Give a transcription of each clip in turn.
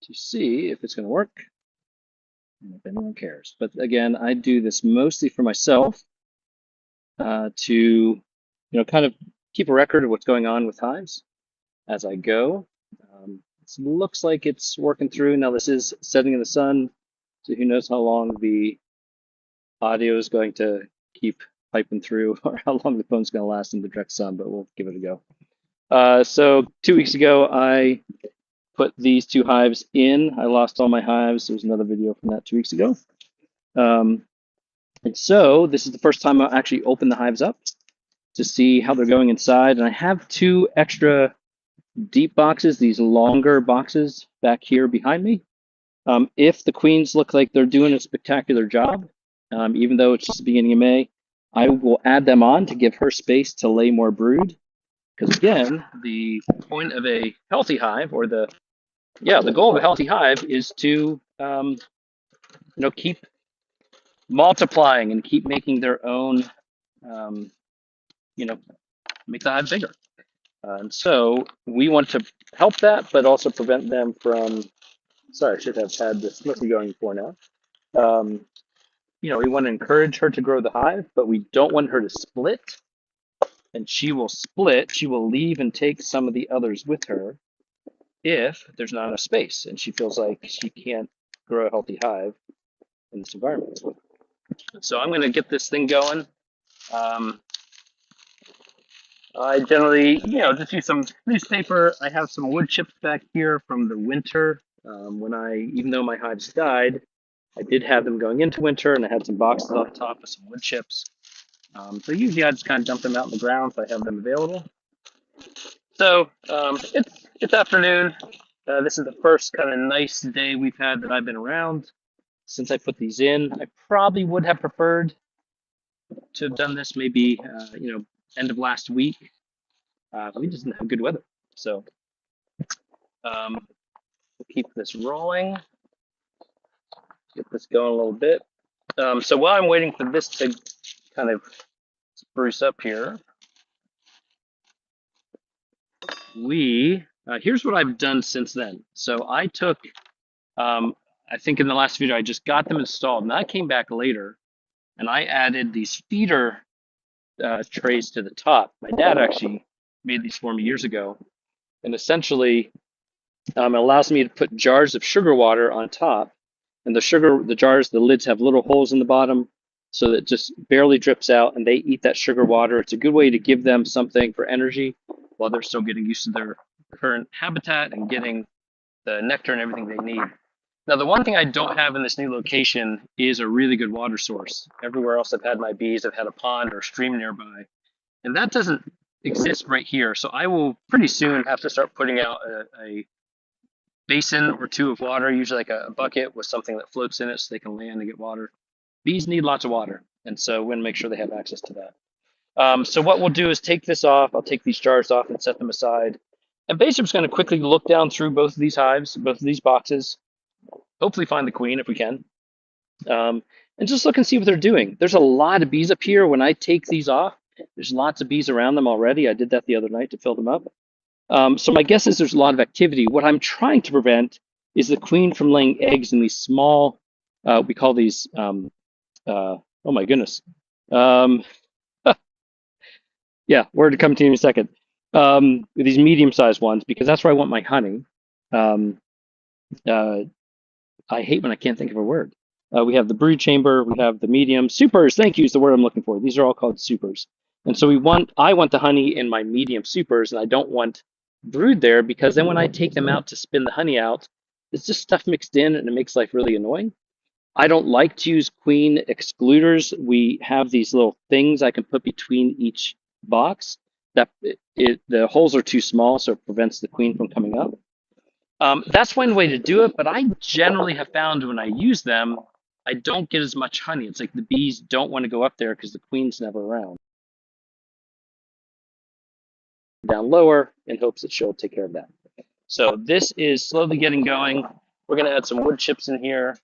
to see if it's going to work and if anyone cares. But again, I do this mostly for myself to, kind of keep a record of what's going on with hives as I go. It looks like it's working through. Now this is setting in the sun, so who knows how long the audio is going to keep piping through or how long the phone's going to last in the direct sun, but we'll give it a go. So 2 weeks ago, I put these two hives in. I lost all my hives. There was another video from that 2 weeks ago. And so this is the first time I actually opened the hives up to see how they're going inside. And I have two extra deep boxes, these longer boxes back here behind me. If the queens look like they're doing a spectacular job, even though it's just the beginning of May, I will add them on to give her space to lay more brood. Because again, the point of a healthy hive, or the goal of a healthy hive is to keep multiplying and keep making their own, make the hive bigger. And so we want to help that, but also prevent them from, sorry, I should have had this mostly going before now. We want to encourage her to grow the hive, but we don't want her to split. And she will split, she will leave and take some of the others with her if there's not enough space and she feels like she can't grow a healthy hive in this environment. So I'm going to get this thing going. I generally, just use some newspaper. I have some wood chips back here from the winter. Even though my hives died, I did have them going into winter, and I had some boxes on top of some wood chips. So usually I just kind of dump them out in the ground if I have them available. So it's afternoon. This is the first kind of nice day we've had that I've been around since I put these in. I probably would have preferred to have done this maybe end of last week. We just didn't have good weather. So we'll keep this rolling. Get this going a little bit. So while I'm waiting for this to kind of spruce up here, here's what I've done since then. So I took, I think in the last video, I just got them installed, and I came back later, and I added these feeder trays to the top. My dad actually made these for me years ago, and essentially it allows me to put jars of sugar water on top, and the lids have little holes in the bottom, so that it just barely drips out, and they eat that sugar water. It's a good way to give them something for energy while they're still getting used to their current habitat and getting the nectar and everything they need. Now, the one thing I don't have in this new location is a really good water source. Everywhere else I've had my bees, I've had a pond or a stream nearby, and that doesn't exist right here. So I will pretty soon have to start putting out a basin or two of water, usually like a bucket with something that floats in it so they can land and get water. Bees need lots of water, and so we're going to make sure they have access to that. So what we'll do is take this off. I'll take these jars off and set them aside. And basically, I'm just going to quickly look down through both of these hives, both of these boxes, hopefully find the queen if we can, and just look and see what they're doing. There's a lot of bees up here. When I take these off, there's lots of bees around them already. I did that the other night to fill them up. So my guess is there's a lot of activity. What I'm trying to prevent is the queen from laying eggs in these small, we call these, oh my goodness. Yeah, word to come to you in a second. These medium-sized ones, because that's where I want my honey. I hate when I can't think of a word. We have the brood chamber, we have the medium. Supers, thank you, is the word I'm looking for. These are all called supers. And so I want the honey in my medium supers, and I don't want brood there, because then when I take them out to spin the honey out, it's just stuff mixed in, and it makes life really annoying. I don't like to use queen excluders. We have these little things I can put between each box. The holes are too small, so it prevents the queen from coming up. That's one way to do it, but I generally have found when I use them, I don't get as much honey. It's like the bees don't want to go up there because the queen's never around. Down lower in hopes that she'll take care of that. So this is slowly getting going. We're going to add some wood chips in here.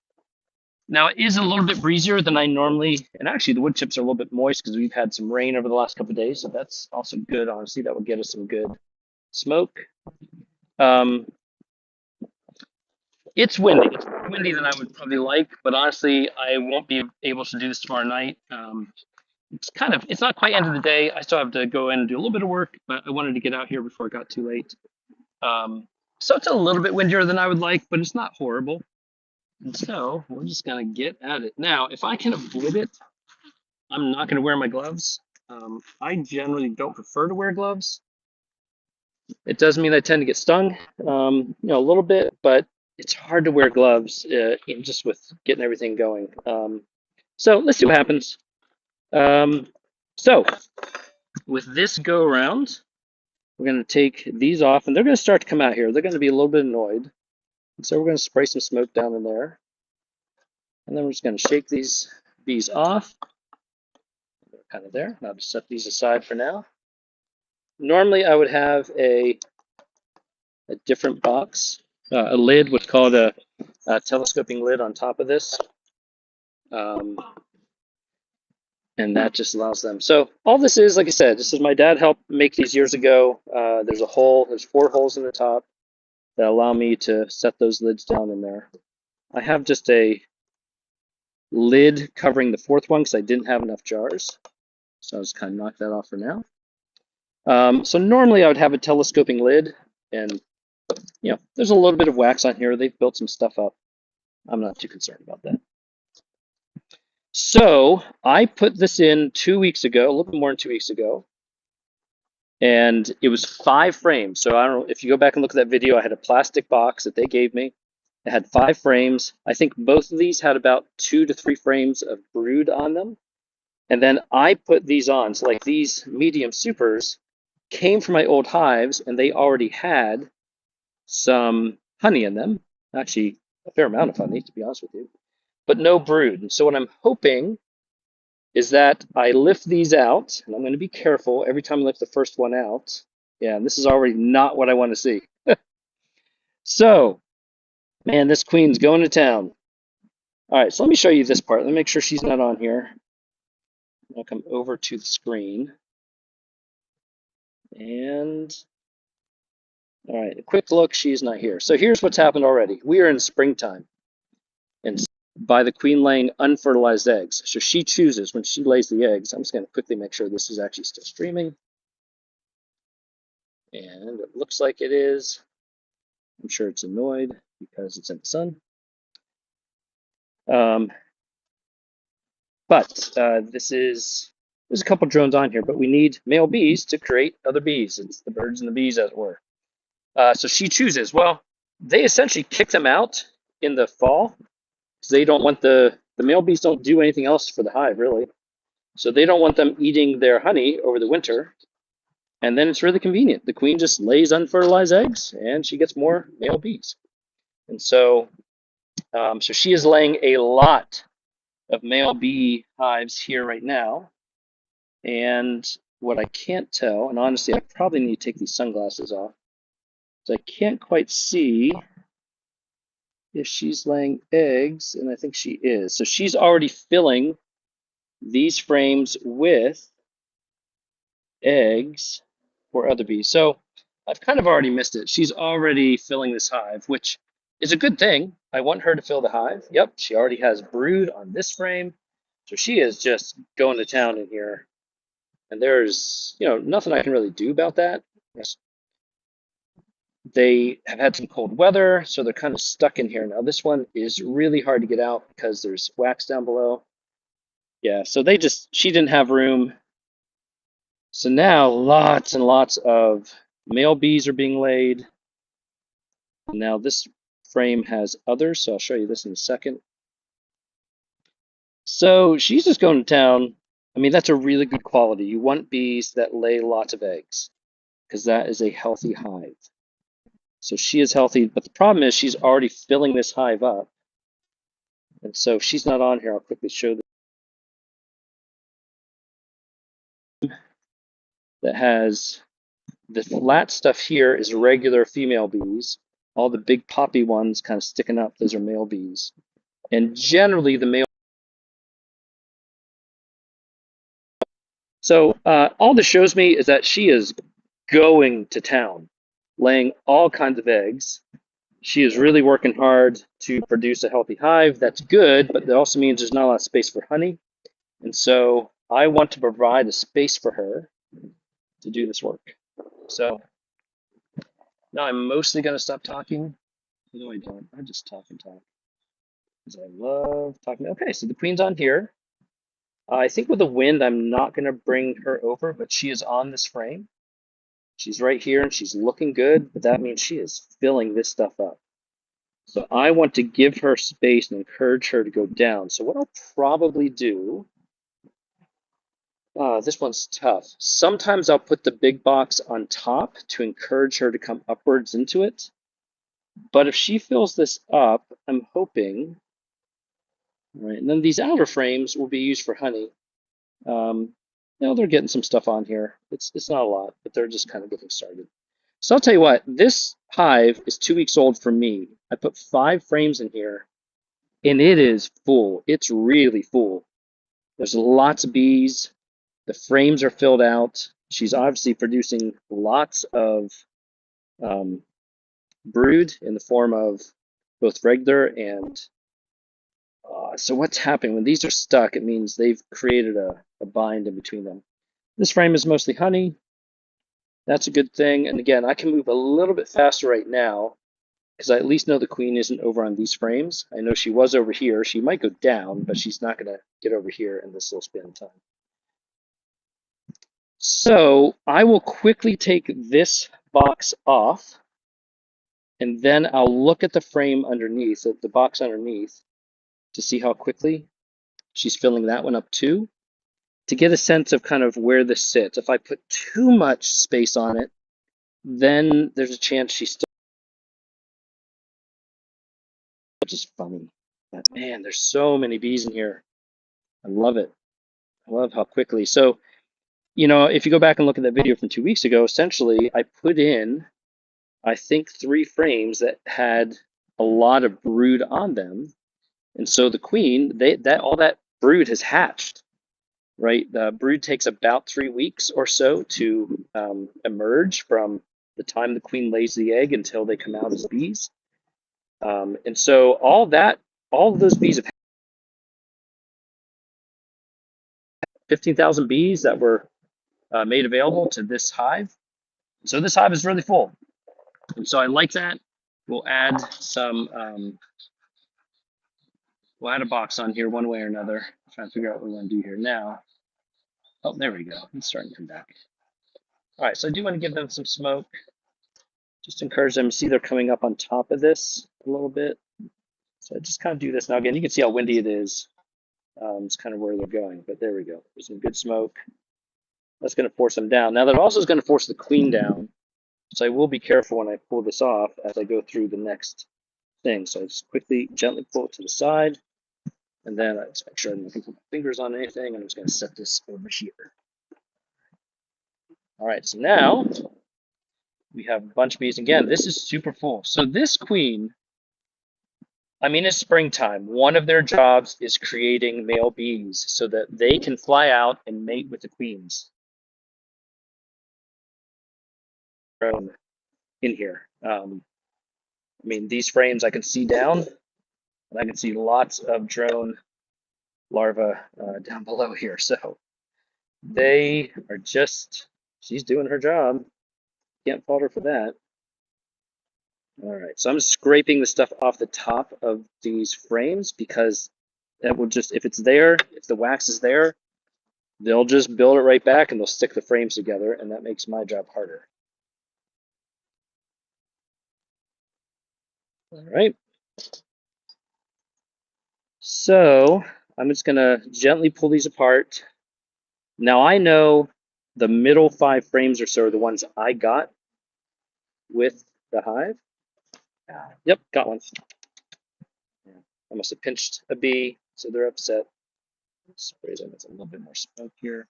Now it is a little bit breezier than I normally, and actually the wood chips are a little bit moist because we've had some rain over the last couple of days, so that's also good, honestly. That will get us some good smoke. It's windy. It's more windy than I would probably like, but honestly, I won't be able to do this tomorrow night. It's not quite end of the day. I still have to go in and do a little bit of work, but I wanted to get out here before it got too late. So it's a little bit windier than I would like, but it's not horrible. And so we're just gonna get at it. Now, if I can avoid it, I'm not gonna wear my gloves. I generally don't prefer to wear gloves. It does mean I tend to get stung, a little bit, but it's hard to wear gloves, just with getting everything going. So let's see what happens. So with this go around, we're going to take these off, and they're going to start to come out here. They're going to be a little bit annoyed. And so we're going to spray some smoke down in there. And then we're just going to shake these bees off. They're kind of there. I'll just set these aside for now. Normally I would have a different box, a lid, what's called a telescoping lid on top of this. And that just allows them. So all this is, like I said, this is my dad helped make these years ago. There's 4 holes in the top that allow me to set those lids down in there. I have just a lid covering the 4th one because I didn't have enough jars. So I'll just kind of knock that off for now. So normally I would have a telescoping lid, and there's a little bit of wax on here. They've built some stuff up. I'm not too concerned about that. So I put this in 2 weeks ago, a little bit more than 2 weeks ago, and it was 5 frames. So I don't know if you go back and look at that video, I had a plastic box that they gave me. It had 5 frames. I think both of these had about 2 to 3 frames of brood on them. And then I put these on. So like these medium supers came from my old hives, and they already had some honey in them. Actually, a fair amount of honey, to be honest with you, but no brood. And so what I'm hoping is that I lift these out, and I'm going to be careful every time I lift the first one out. Yeah, and this is already not what I want to see. So, man, this queen's going to town. All right, so let me show you this part. Let me make sure she's not on here. I'll come over to the screen. And, all right, a quick look, she's not here. So here's what's happened already. We are in springtime, and by the queen laying unfertilized eggs. So she chooses when she lays the eggs. I'm just going to quickly make sure this is actually still streaming. And it looks like it is. I'm sure it's annoyed because it's in the sun. There's a couple drones on here, but we need male bees to create other bees. It's the birds and the bees, as it were. So she chooses. Well, they essentially kick them out in the fall because they don't want the male bees don't do anything else for the hive, really. So they don't want them eating their honey over the winter. And then it's really convenient. The queen just lays unfertilized eggs, and she gets more male bees. And so, so she is laying a lot of male bee hives here right now. And what I can't tell, and honestly, I probably need to take these sunglasses off, so I can't quite see if she's laying eggs, and I think she is. So she's already filling these frames with eggs for other bees. So I've kind of already missed it. She's already filling this hive, which is a good thing. I want her to fill the hive. Yep, she already has brood on this frame. So she is just going to town in here. And there's, nothing I can really do about that. They have had some cold weather, so they're kind of stuck in here. Now this one is really hard to get out because there's wax down below. Yeah, so she didn't have room. So now lots and lots of male bees are being laid. Now this frame has others, so I'll show you this in a second. So she's just going to town. I mean, that's a really good quality. You want bees that lay lots of eggs because that is a healthy hive. So she is healthy, but the problem is she's already filling this hive up. And so if she's not on here, I'll quickly show this. That has the flat stuff here is regular female bees. All the big poppy ones kind of sticking up, those are male bees. And generally the male. So all this shows me is that she is going to town, laying all kinds of eggs. She is really working hard to produce a healthy hive. That's good, but that also means there's not a lot of space for honey. And so I want to provide a space for her to do this work. So now I'm mostly going to stop talking. No, I don't. I just talk and talk because I love talking. Okay, so the queen's on here. I think with the wind, I'm not going to bring her over, but she is on this frame. She's right here and she's looking good, but that means she is filling this stuff up. So I want to give her space and encourage her to go down. So what I'll probably do, this one's tough. Sometimes I'll put the big box on top to encourage her to come upwards into it. But if she fills this up, I'm hoping, right, and then these outer frames will be used for honey. They're getting some stuff on here. It's not a lot, but they're just kind of getting started. So I'll tell you what, this hive is 2 weeks old for me. I put 5 frames in here, and it is full. It's really full. There's lots of bees. The frames are filled out. She's obviously producing lots of brood in the form of both regular and so what's happening when these are stuck, it means they've created a bind in between them. This frame is mostly honey. That's a good thing. And again, I can move a little bit faster right now because I at least know the queen isn't over on these frames. I know she was over here. She might go down, but she's not going to get over here in this little span of time. So I will quickly take this box off, and then I'll look at the frame underneath, the box underneath, to see how quickly she's filling that one up too, to get a sense of kind of where this sits. If I put too much space on it, then there's a chance she's still just funny. But man, there's so many bees in here. I love it. I love how quickly. So, if you go back and look at that video from 2 weeks ago, essentially I put in, I think, 3 frames that had a lot of brood on them. And so the queen, all that brood has hatched, right? The brood takes about 3 weeks or so to emerge from the time the queen lays the egg until they come out as bees. And so all of those bees have 15,000 bees that were made available to this hive. So this hive is really full. And so I like that. We'll add we'll add a box on here one way or another. I'm trying to figure out what we want to do here now. Oh, there we go. It's starting to come back. All right, so I do want to give them some smoke. Just encourage them. See, they're coming up on top of this a little bit. So I just kind of do this. Now, again, you can see how windy it is. It's kind of where they're going, but there we go. There's some good smoke. That's going to force them down. Now, that also is going to force the queen down. So I will be careful when I pull this off as I go through the next thing. So I just quickly, gently pull it to the side. And then I just make sure I don't put my fingers on anything. I'm just going to set this over here. All right, so now we have a bunch of bees. Again, this is super full. So this queen, it's springtime. One of their jobs is creating male bees so that they can fly out and mate with the queens. In here. These frames I can see down, and I can see lots of drone larvae down below here. So they are she's doing her job. Can't fault her for that. All right, so I'm scraping the stuff off the top of these frames because that will just, if it's there, if the wax is there, they'll just build it right back and they'll stick the frames together, and that makes my job harder. All right. So I'm just going to gently pull these apart. Now I know the middle 5 frames or so are the ones I got with the hive. Yep, got one. Yeah, I must have pinched a bee, so they're upset. Spray them with a little bit more smoke here.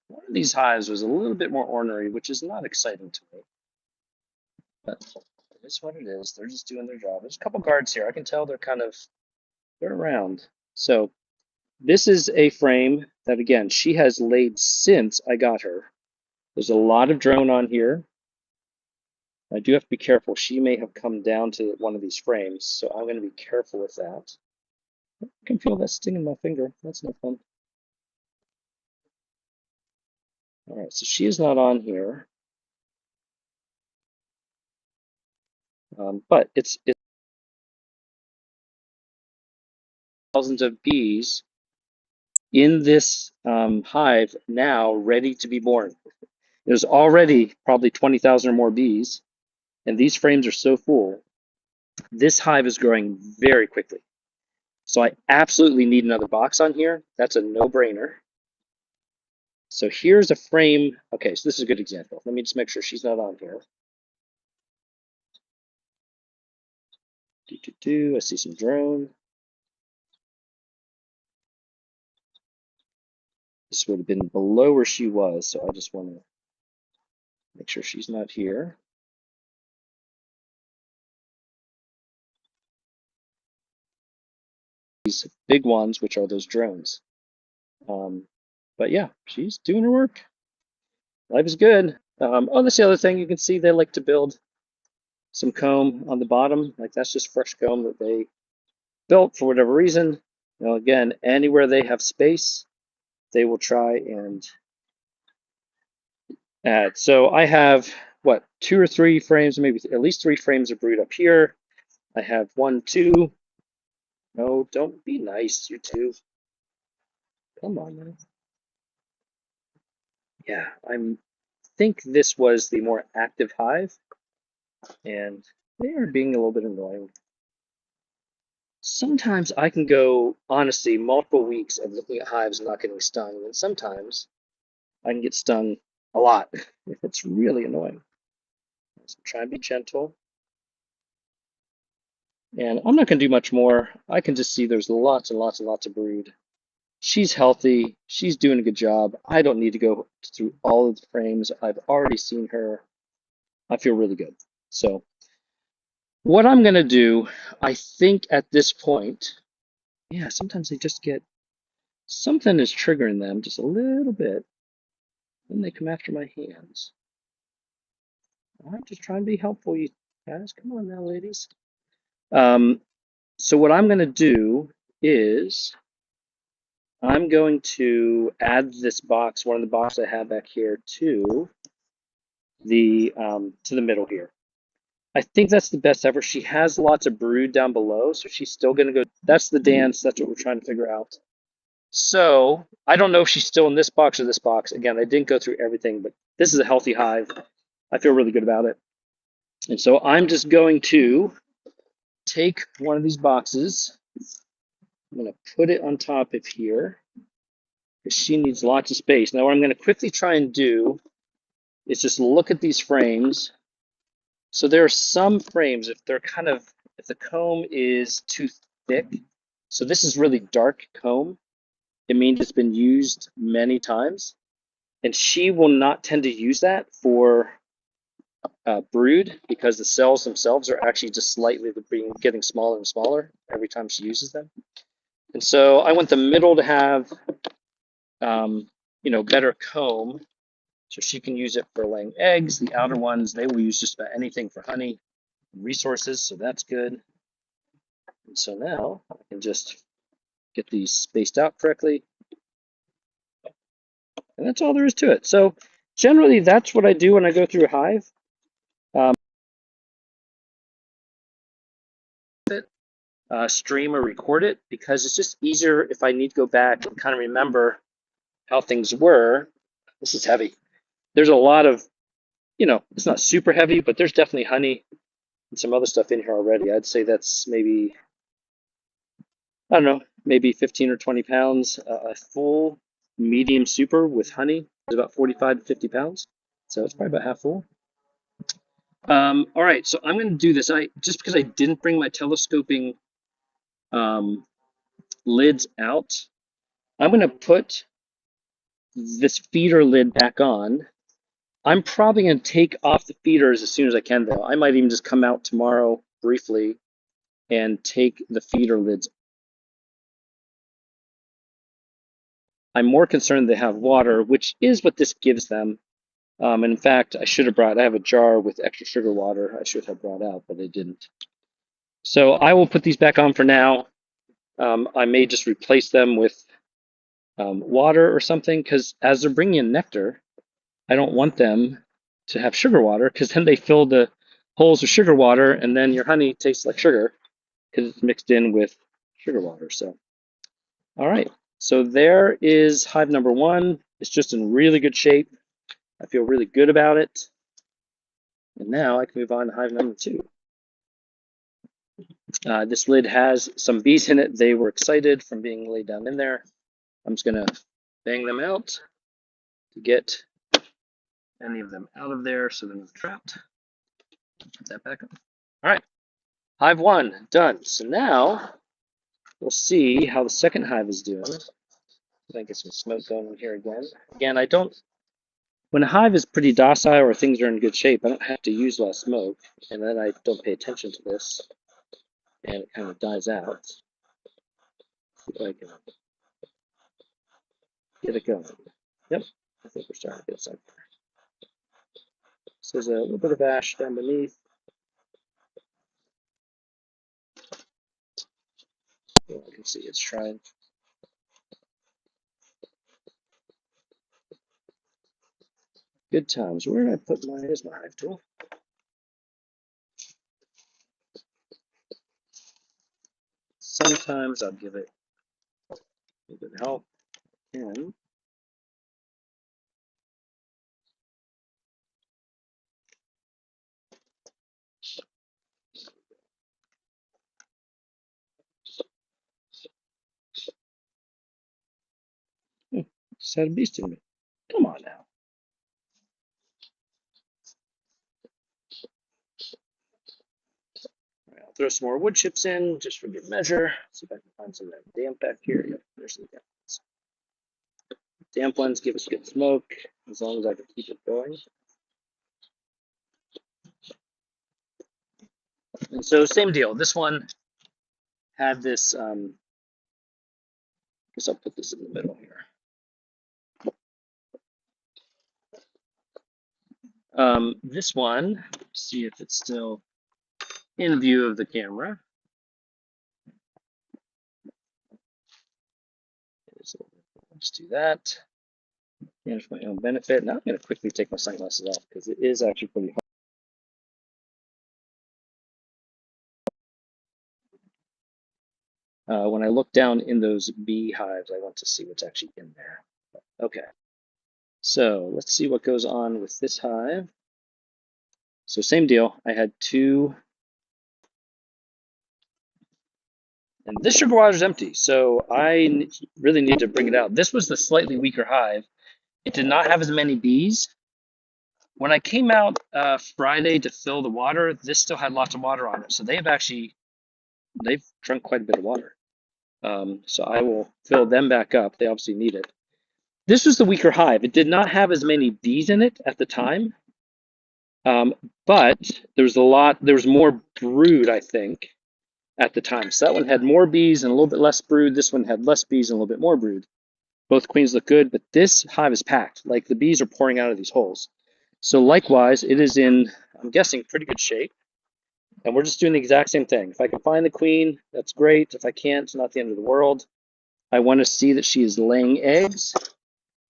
One of these hives was a little bit more ornery, which is not exciting to me. But it is what it is. They're just doing their job. There's a couple guards here. I can tell they're around. So this is a frame that, again, she has laid since I got her. There's a lot of drone on here. I do have to be careful. She may have come down to one of these frames, so I'm going to be careful with that. I can feel that sting in my finger. That's no fun. All right, so she is not on here, but it's thousands of bees in this hive now ready to be born. There's already probably 20,000 or more bees, and these frames are so full. This hive is growing very quickly. So I absolutely need another box on here. That's a no-brainer. So here's a frame. Okay, so this is a good example. Let me just make sure she's not on here. I see some drone. This would have been below where she was, so I just want to make sure she's not here. These big ones, which are those drones. But yeah, she's doing her work. Life is good. Oh, that's the other thing. You can see they like to build some comb on the bottom. Like that's just fresh comb that they built for whatever reason. Now, again, anywhere they have space, they will try and add. So I have, what, 2 or 3 frames, maybe at least 3 frames of brood up here. I have 1, 2. No, don't be nice, you two. Come on, man. Yeah, I think this was the more active hive, and they are being a little bit annoying. Sometimes I can go, honestly, multiple weeks of looking at hives and not getting stung, and sometimes I can get stung a lot. It's really annoying. So try and be gentle. And I'm not going to do much more. I can just see there's lots and lots and lots of brood. She's healthy. She's doing a good job. I don't need to go through all of the frames. I've already seen her. I feel really good. So what I'm going to do, I think at this point, yeah, sometimes they just get, something is triggering them just a little bit. Then they come after my hands. I'm just trying to be helpful, you guys. Come on now, ladies. So what I'm going to do is I'm going to add this box, one of the boxes I have back here, to the middle here. I think that's the best ever. She has lots of brood down below, so she's still going to go. That's the dance. That's what we're trying to figure out. So I don't know if she's still in this box or this box. Again, I didn't go through everything, but this is a healthy hive. I feel really good about it. And so I'm just going to take one of these boxes. I'm going to put it on top of here because she needs lots of space. Now, what I'm going to quickly try and do is just look at these frames. So there are some frames, if they're kind of, if the comb is too thick, so this is really dark comb, it means it's been used many times. And she will not tend to use that for brood because the cells themselves are actually just slightly getting smaller and smaller every time she uses them. And so I want the middle to have, better comb, so she can use it for laying eggs. The outer ones, they will use just about anything for honey and resources, so that's good. And so now I can just get these spaced out correctly. And that's all there is to it. So generally, that's what I do when I go through a hive. Stream or record it because it's just easier if I need to go back and kind of remember how things were. This is heavy. There's a lot of, it's not super heavy, but there's definitely honey and some other stuff in here already. I'd say that's maybe, I don't know, maybe 15 or 20 pounds. A full medium super with honey is about 45 to 50 pounds. So it's probably about half full. All right, so I'm going to do this. Just because I didn't bring my telescoping lids out, I'm going to put this feeder lid back on. I'm probably going to take off the feeders as soon as I can, though. I might even just come out tomorrow briefly and take the feeder lids. I'm more concerned they have water, which is what this gives them. And in fact, I have a jar with extra sugar water I should have brought out, but I didn't. So I will put these back on for now. I may just replace them with water or something, because as they're bringing in nectar, I don't want them to have sugar water, because then they fill the holes with sugar water, and then your honey tastes like sugar because it's mixed in with sugar water. So, all right. So there is hive number one. It's just in really good shape. I feel really good about it. And now I can move on to hive number two. This lid has some bees in it. They were excited from being laid down in there. I'm just going to bang them out to get any of them out of there so they're not trapped. Put that back on. All right, hive one done. So now we'll see how the second hive is doing. I get some smoke going in here again. Again, when a hive is pretty docile or things are in good shape, I don't have to use a lot of smoke, and then I don't pay attention to this, and it kind of dies out. See if I can get it going. Yep, I think we're starting to get some. So there's a little bit of ash down beneath. Well, I can see it's trying. Good times. Where did I put my, here's my hive tool. Sometimes I'll give it a little bit of help. And just had a beast in me. Come on now. All right, I'll throw some more wood chips in just for good measure. See if I can find some of that damp back here. Yep, there's some damp ones. Damp ones give us good smoke as long as I can keep it going. And so same deal. This one had this, I guess I'll put this in the middle here. This one, see if it's still in view of the camera. Let's do that. And for my own benefit. Now I'm going to quickly take my sunglasses off because it is actually pretty hard. When I look down in those beehives, I want to see what's actually in there. Okay, so let's see what goes on with this hive. So same deal. I had two, and this sugar water is empty, so I really need to bring it out. This was the slightly weaker hive. It did not have as many bees. When I came out Friday to fill the water, this still had lots of water on it. So they've drunk quite a bit of water. So I will fill them back up. They obviously need it. This was the weaker hive. It did not have as many bees in it at the time, but there was more brood, I think, at the time. So that one had more bees and a little bit less brood. This one had less bees and a little bit more brood. Both queens look good, but this hive is packed. Like the bees are pouring out of these holes. So likewise, it is in, I'm guessing, pretty good shape. And we're just doing the exact same thing. If I can find the queen, that's great. If I can't, it's not the end of the world. I want to see that she is laying eggs.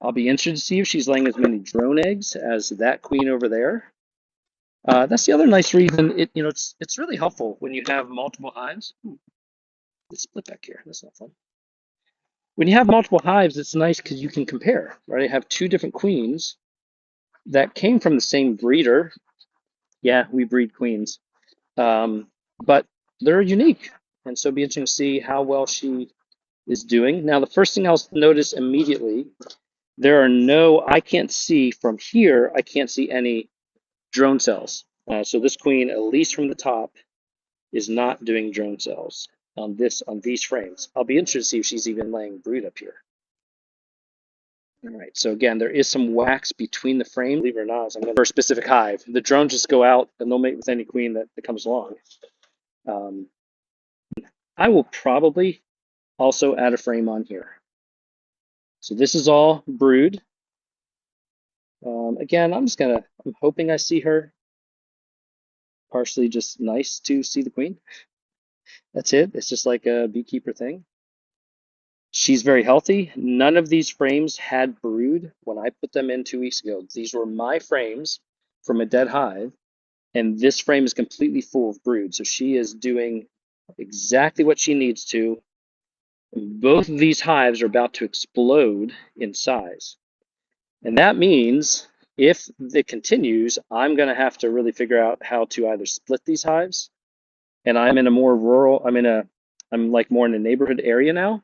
I'll be interested to see if she's laying as many drone eggs as that queen over there. That's the other nice reason. It's really helpful when you have multiple hives. Let's split back here. That's not fun. When you have multiple hives, it's nice because you can compare, right? I have two different queens that came from the same breeder. Yeah, we breed queens, but they're unique, and so it'll be interesting to see how well she is doing. Now, the first thing I'll notice immediately, I can't see from here, I can't see any drone cells. So this queen, at least from the top, is not doing drone cells on these frames. I'll be interested to see if she's even laying brood up here. All right, so again, there is some wax between the frame. Believe it or not, I'm going for a specific hive. The drones just go out and they'll mate with any queen that comes along. I will probably also add a frame on here. So this is all brood. Again, I'm hoping I see her. Partially just nice to see the queen. That's it. It's just like a beekeeper thing. She's very healthy. None of these frames had brood when I put them in 2 weeks ago. These were my frames from a dead hive, and this frame is completely full of brood. So she is doing exactly what she needs to. Both of these hives are about to explode in size. And that means if it continues, I'm going to have to really figure out how to either split these hives. And I'm like more in a neighborhood area now.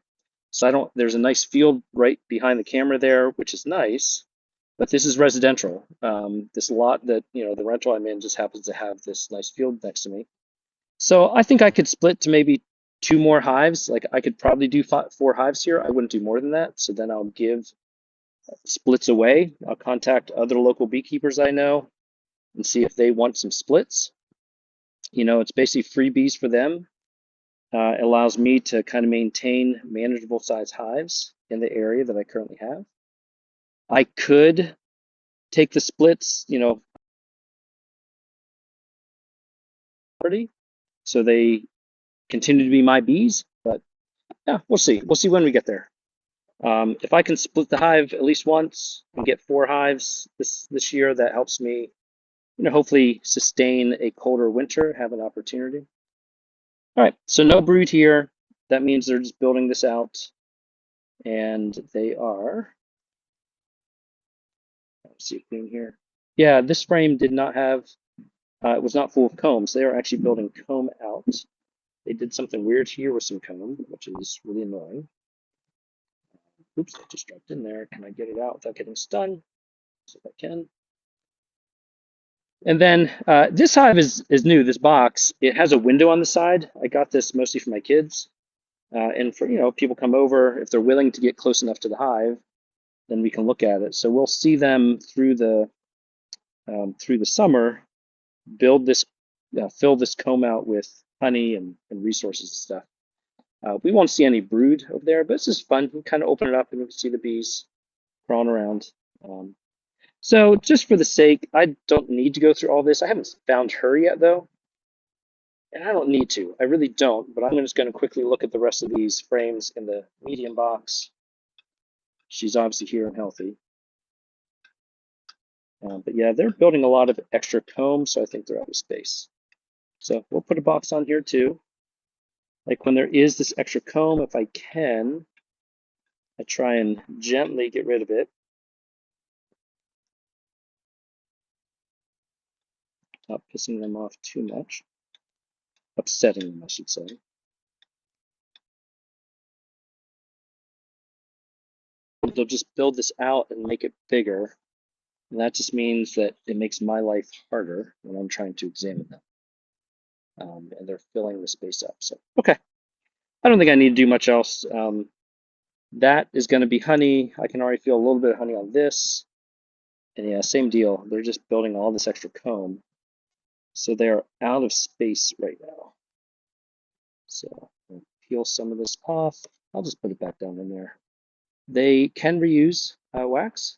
So there's a nice field right behind the camera there, which is nice. But this is residential. This lot that, the rental I'm in just happens to have this nice field next to me. So I think I could split to maybe two more hives. Like I could probably do four hives here. I wouldn't do more than that. So then I'll give splits away. I'll contact other local beekeepers I know and see if they want some splits. It's basically freebies for them. It allows me to kind of maintain manageable size hives in the area that I currently have. I could take the splits, so they continue to be my bees, but yeah, we'll see. We'll see when we get there. If I can split the hive at least once and get four hives this year, that helps me, hopefully sustain a colder winter, have an opportunity. All right, so no brood here. That means they're just building this out, and they are. Let's see a queen here. Yeah, this frame did not have. It was not full of combs. They are actually building comb out. They did something weird here with some comb, which is really annoying. Oops, it just dropped in there. Can I get it out without getting stung? See if I can. And then this hive is new, this box. It has a window on the side. I got this mostly for my kids. And for, people come over, if they're willing to get close enough to the hive, then we can look at it. So we'll see them through the summer, build this, fill this comb out with honey and resources and stuff. We won't see any brood over there, but it's just fun. We kind of open it up and we can see the bees crawling around. So just for the sake, I don't need to go through all this. I haven't found her yet though, and I don't need to. I really don't, but I'm just going to quickly look at the rest of these frames in the medium box. She's obviously here and healthy. But yeah, they're building a lot of extra comb, so I think they're out of space. So we'll put a box on here too. Like when there is this extra comb, if I can, I try and gently get rid of it. Not pissing them off too much. Upsetting them, I should say. They'll just build this out and make it bigger. And that just means that it makes my life harder when I'm trying to examine them. And they're filling the space up. So, okay. I don't think I need to do much else. That is going to be honey. I can already feel a little bit of honey on this. And yeah, same deal. They're just building all this extra comb. So they're out of space right now. So I'll peel some of this off. I'll just put it back down in there. They can reuse wax.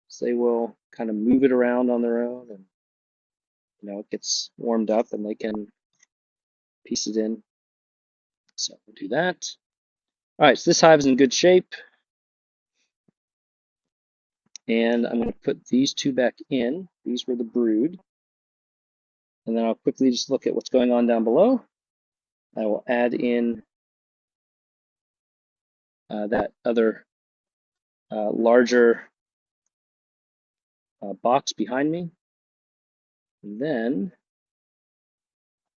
So they will kind of move it around on their own, and it gets warmed up and they can piece it in. So we'll do that. All right, so this hive is in good shape. And I'm going to put these two back in. These were the brood. And then I'll quickly just look at what's going on down below. I will add in that other larger box behind me. And then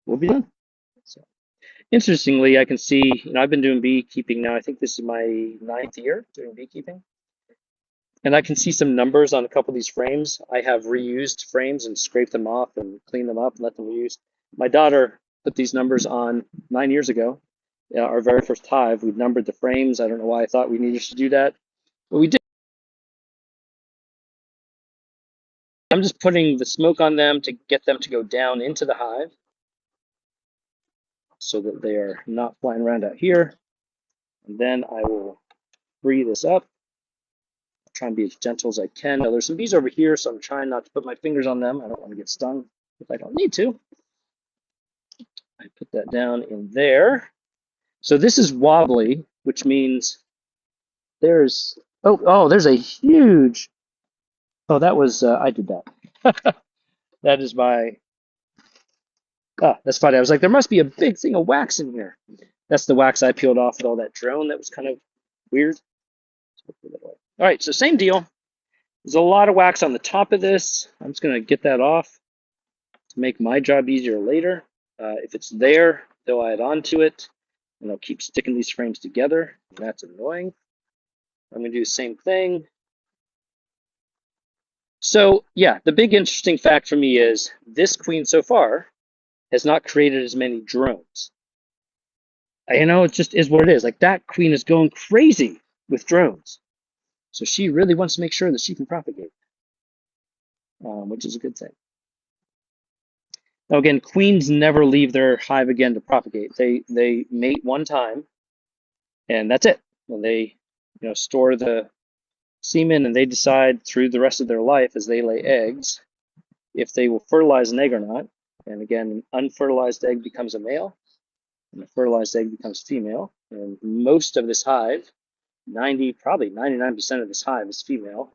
we'll be done. So, interestingly, I can see, I've been doing beekeeping now. I think this is my 9th year doing beekeeping. And I can see some numbers on a couple of these frames. I have reused frames and scraped them off and cleaned them up and let them reuse. My daughter put these numbers on 9 years ago. Our very first hive, we numbered the frames. I don't know why I thought we needed to do that, but we did. I'm just putting the smoke on them to get them to go down into the hive so that they are not flying around out here. And then I will free this up. try and be as gentle as I can. Now, there's some bees over here, so I'm trying not to put my fingers on them. I don't want to get stung if I don't need to. I put that down in there. So this is wobbly, which means there's, there's a huge, that was, I did that. That is my, that's funny. I was like, there must be a big thing of wax in here. That's the wax I peeled off with all that drone. That was kind of weird. All right, so same deal. There's a lot of wax on the top of this. I'm just going to get that off to make my job easier later. If it's there, they'll add on to it, and I'll keep sticking these frames together. That's annoying. I'm going to do the same thing. So yeah, the big interesting fact for me is this queen so far has not created as many drones. You know, it just is what it is. Like that queen is going crazy with drones. So she really wants to make sure that she can propagate, which is a good thing. Now again, queens never leave their hive again to propagate. They mate one time, and that's it. And they, store the semen, and they decide through the rest of their life as they lay eggs if they will fertilize an egg or not. And again, an unfertilized egg becomes a male, and a fertilized egg becomes female. And most of this hive, probably 99% of this hive is female.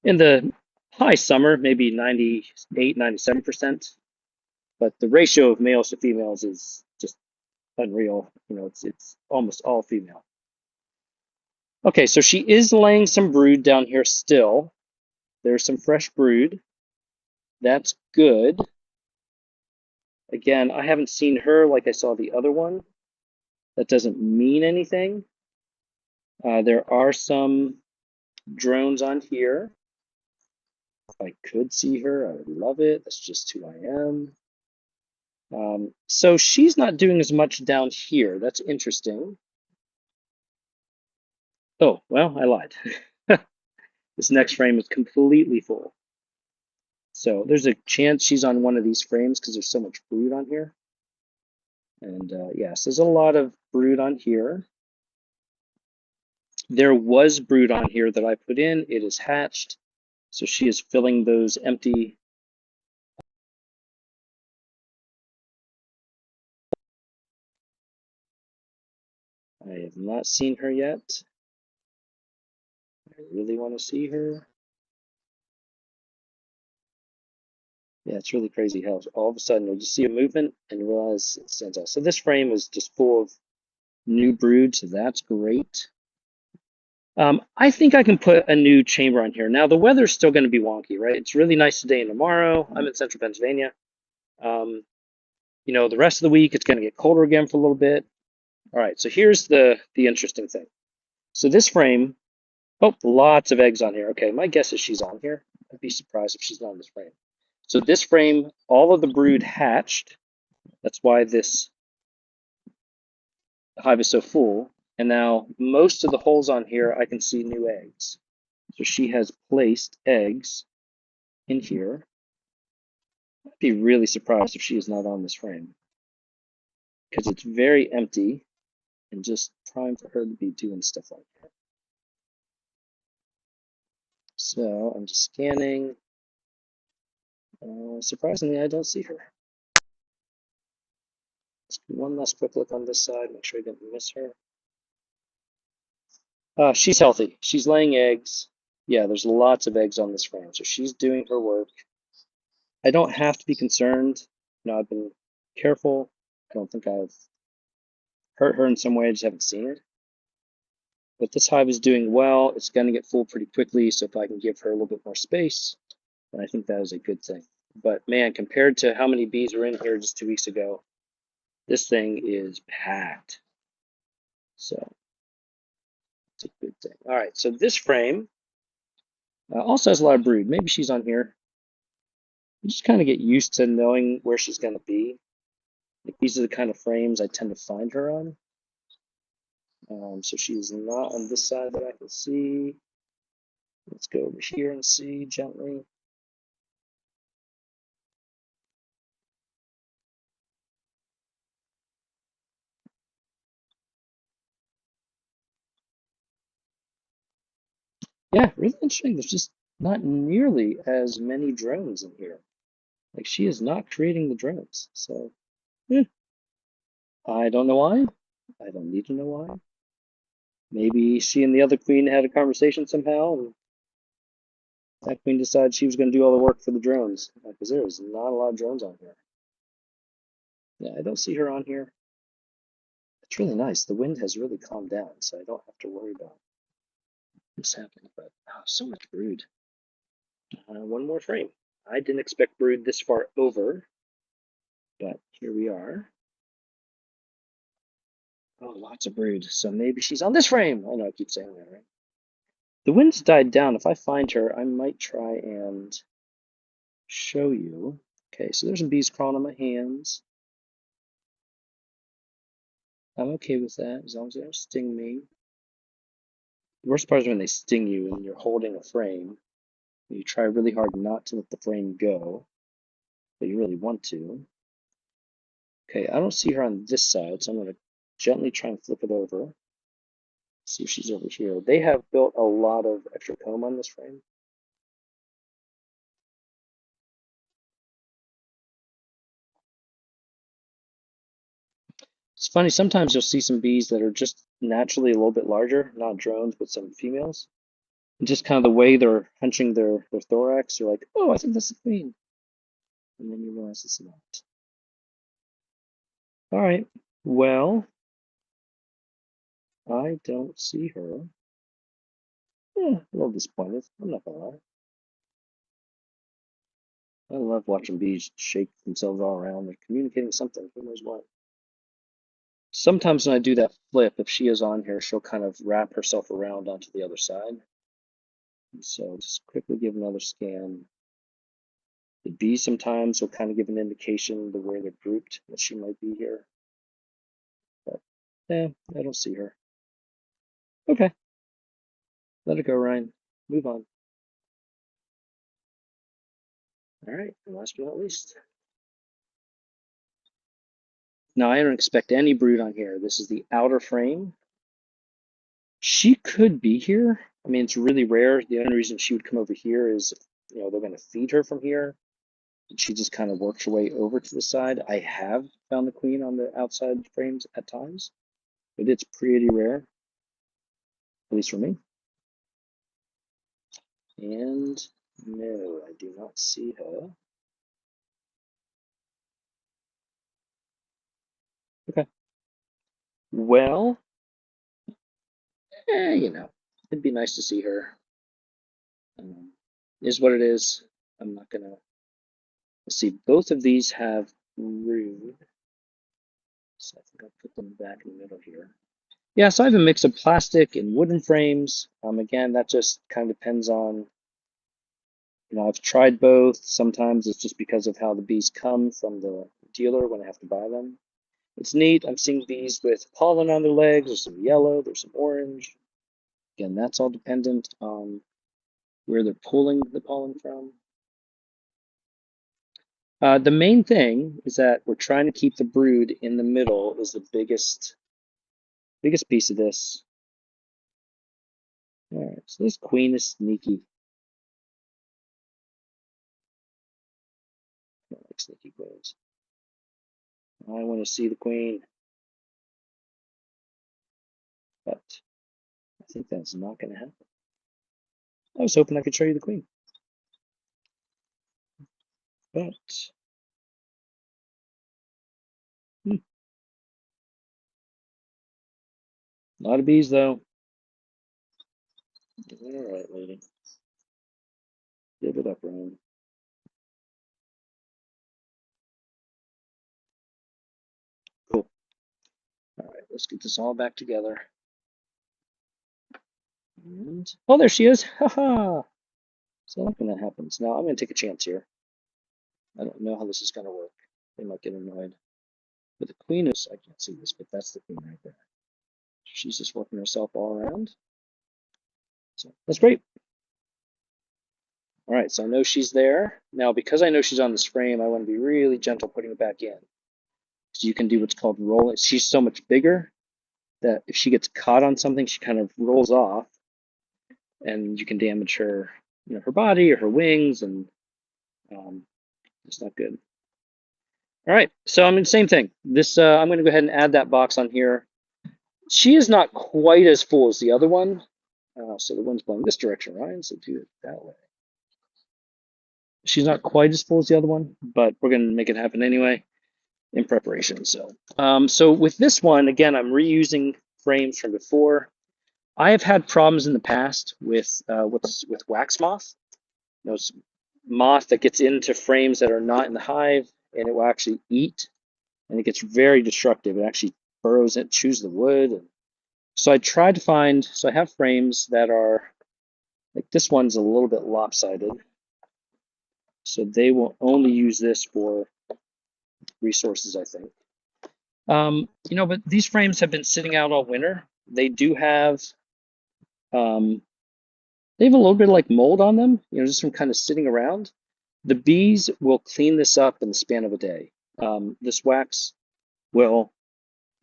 In the high summer, maybe 98, 97%. But the ratio of males to females is just unreal. It's almost all female. Okay, so she is laying some brood down here still. There's some fresh brood. That's good. Again, I haven't seen her like I saw the other one. That doesn't mean anything. There are some drones on here. If I could see her, I would love it. That's just who I am. So she's not doing as much down here. That's interesting. Oh, well, I lied. This next frame is completely full. So there's a chance she's on one of these frames because there's so much brood on here. And yes, there's a lot of brood on here. There was brood on here that I put in. It is hatched. So she is filling those empty. I have not seen her yet. I really want to see her. Yeah, it's really crazy how all of a sudden you just see a movement and you realize it stands out. So this frame is just full of new brood, so that's great. I think I can put a new chamber on here. Now, the weather's still going to be wonky, right? It's really nice today and tomorrow. I'm in central Pennsylvania. The rest of the week, it's going to get colder again for a little bit. All right, so here's the interesting thing. So this frame, lots of eggs on here. Okay, my guess is she's on here. I'd be surprised if she's not on this frame. So this frame, all of the brood hatched. That's why this hive is so full. And now most of the holes on here, I can see new eggs. So she has placed eggs in here. I'd be really surprised if she is not on this frame because it's very empty and just prime for her to be doing stuff like that. So I'm just scanning. Surprisingly, I don't see her. Let's do one last quick look on this side, make sure I didn't miss her. She's healthy. She's laying eggs. Yeah, there's lots of eggs on this frame, so she's doing her work. I don't have to be concerned. I've been careful. I don't think I've hurt her in some way. I just haven't seen it. But this hive is doing well. It's going to get full pretty quickly, so if I can give her a little bit more space, then I think that is a good thing. But man, compared to how many bees were in here just 2 weeks ago, this thing is packed. So it's a good thing. All right, so this frame also has a lot of brood. Maybe she's on here. You just kind of get used to knowing where she's going to be. Like these are the kind of frames I tend to find her on. So she's not on this side that I can see. Let's go over here and see gently. Yeah, really interesting. There's just not nearly as many drones in here. Like she is not creating the drones. So, yeah, I don't know why. I don't need to know why. Maybe she and the other queen had a conversation somehow, and that queen decided she was going to do all the work for the drones. Because there's not a lot of drones on here. Yeah, I don't see her on here. It's really nice. The wind has really calmed down, so I don't have to worry about what's happening. But so much brood. One more frame. I didn't expect brood this far over, but here we are. Oh, lots of brood. So maybe she's on this frame. I know I keep saying that, right? The wind's died down. If I find her, I might try and show you. Okay, so there's some bees crawling on my hands. I'm okay with that as long as they don't sting me. The worst part is when they sting you and you're holding a frame. You try really hard not to let the frame go, but you really want to. Okay, I don't see her on this side, so I'm going to gently try and flip it over. See if she's over here. They have built a lot of extra comb on this frame. It's funny, sometimes you'll see some bees that are just naturally a little bit larger, not drones, but some females. And just kind of the way they're hunching their thorax, you're like, oh, I think that's a queen. And then you realize it's not. All right, well, I don't see her. A little disappointed. I'm not gonna lie. I love watching bees shake themselves all around. They're communicating something. Who knows what? Sometimes when I do that flip, if she is on here, she'll kind of wrap herself around onto the other side. And so just quickly give another scan. The bees sometimes will kind of give an indication the way they're grouped that she might be here. But yeah, I don't see her. Okay, let it go, Ryan. Move on. All right, and last but not least. Now I don't expect any brood on here. This is the outer frame. She could be here. I mean, it's really rare. The only reason she would come over here is, they're going to feed her from here. And she just kind of works her way over to the side. I have found the queen on the outside frames at times, but it's pretty rare, at least for me. And no, I do not see her. Okay. Well, it'd be nice to see her. Is what it is. I'm not gonna. Let's see. Both of these have brood, so I think I'll put them back in the middle here. Yeah, so I have a mix of plastic and wooden frames. Again, that just kind of depends on, I've tried both. Sometimes it's just because of how the bees come from the dealer when I have to buy them. It's neat. I'm seeing bees with pollen on their legs. There's some yellow, there's some orange. Again, that's all dependent on where they're pulling the pollen from. The main thing is that we're trying to keep the brood in the middle is the biggest piece of this. All right, so this queen is sneaky. I don't like sneaky queens. I want to see the queen, but I think that's not going to happen. I was hoping I could show you the queen, but a lot of bees though. All right, lady, give it up, Ryan. Cool. All right, let's get this all back together. And oh, there she is. Haha. So nothing that happens. Now I'm going to take a chance here. I don't know how this is going to work. They might get annoyed. But the queen is, I can't see this, but that's the queen right there. She's just working herself all around. So that's great. All right, so I know she's there. Now, because I know she's on this frame, I want to be really gentle putting it back in. So you can do what's called rolling. She's so much bigger that if she gets caught on something, she kind of rolls off. and you can damage her, her body or her wings, and um, it's not good. All right, so I mean, same thing. This I'm going to go ahead and add that box on here. She is not quite as full as the other one. So the wind's blowing this direction, Ryan, so do it that way. She's not quite as full as the other one, but we're going to make it happen anyway in preparation. So with this one, again, I'm reusing frames from before. I have had problems in the past with with wax moth. Those moth that gets into frames that are not in the hive, and it will actually eat, and it gets very destructive. It actually burrows it, chews the wood. So I tried to find, so I have frames that are, like this one's a little bit lopsided. So they will only use this for resources, I think. But these frames have been sitting out all winter. They do have, they have a little bit of like mold on them, just from kind of sitting around. The bees will clean this up in the span of a day. This wax will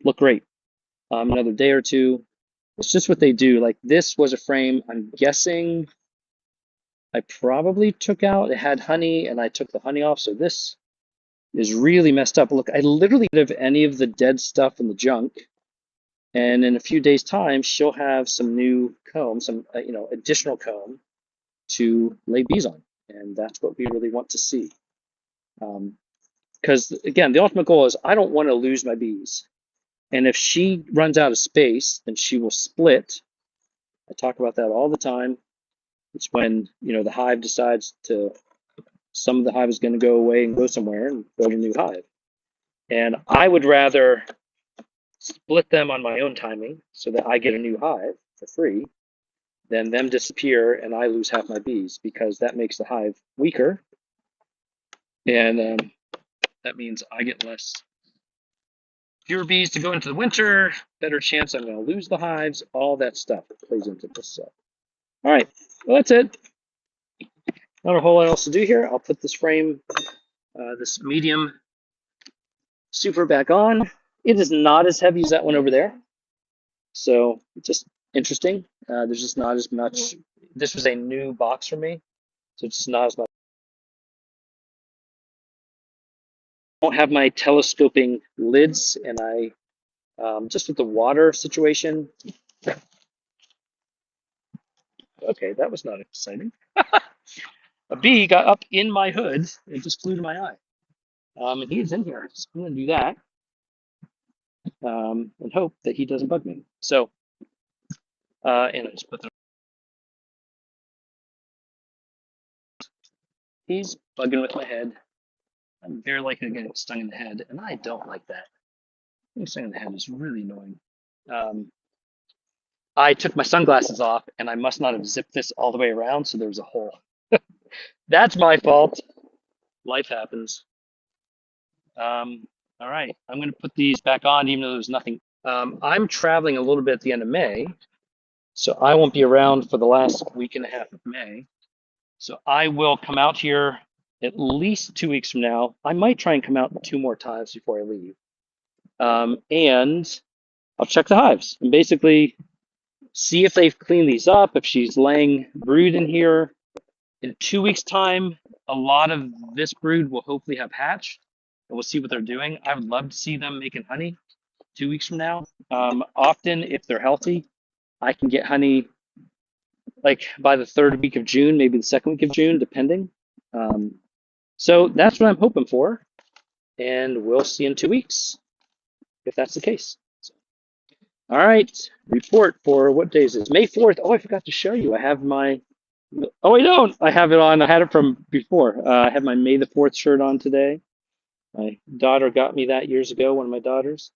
look great. Another day or two. It's just what they do. Like this was a frame, I'm guessing I probably took out, it had honey and I took the honey off. So this is really messed up. Look, I literally get rid of any of the dead stuff in the junk. And in a few days' time, she'll have some new comb, some additional comb to lay bees on. And that's what we really want to see. Because again, the ultimate goal is I don't want to lose my bees. And if she runs out of space, then she will split. I talk about that all the time. It's when, the hive decides some of the hive is going to go away and go somewhere and build a new hive. And I would rather split them on my own timing so that I get a new hive for free than them disappear and I lose half my bees, because that makes the hive weaker. And that means I get fewer bees to go into the winter, better chance I'm going to lose the hives, all that stuff plays into this. So, all right, well, that's it. Not a whole lot else to do here. I'll put this frame, this medium super back on. It is not as heavy as that one over there. So just interesting. There's just not as much. This was a new box for me, so it's just not as much. I don't have my telescoping lids, and I just with the water situation. Okay, that was not exciting. A bee got up in my hood and just flew to my eye. And he's in here, so I'm going to do that and hope that he doesn't bug me. So, and I just put the. He's bugging with my head. I'm very likely to get stung in the head, and I don't like that. Getting stung in the head is really annoying. I took my sunglasses off, and I must not have zipped this all the way around, so there was a hole. That's my fault. Life happens. All right, I'm going to put these back on, even though there's nothing. I'm traveling a little bit at the end of May, so I won't be around for the last week and a half of May. So I will come out here at least 2 weeks from now. I might try and come out 2 more times before I leave. And I'll check the hives and basically see if they've cleaned these up, if she's laying brood in here. In 2 weeks' time, a lot of this brood will hopefully have hatched, and we'll see what they're doing. I would love to see them making honey 2 weeks from now. Often, if they're healthy, I can get honey like by the 3rd week of June, maybe the 2nd week of June, depending. So that's what I'm hoping for, and we'll see in 2 weeks if that's the case. So, all right, report for what day is this? May 4th. Oh, I forgot to show you. I have my. Oh, I don't. I have it on. I had it from before. I have my May the 4th shirt on today. My daughter got me that years ago, one of my daughters.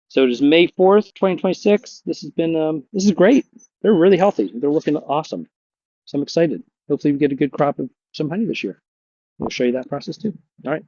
So it is May 4th, 2026. This is great. They're really healthy. They're looking awesome. So I'm excited. Hopefully we get a good crop of some honey this year. We'll show you that process too. All right.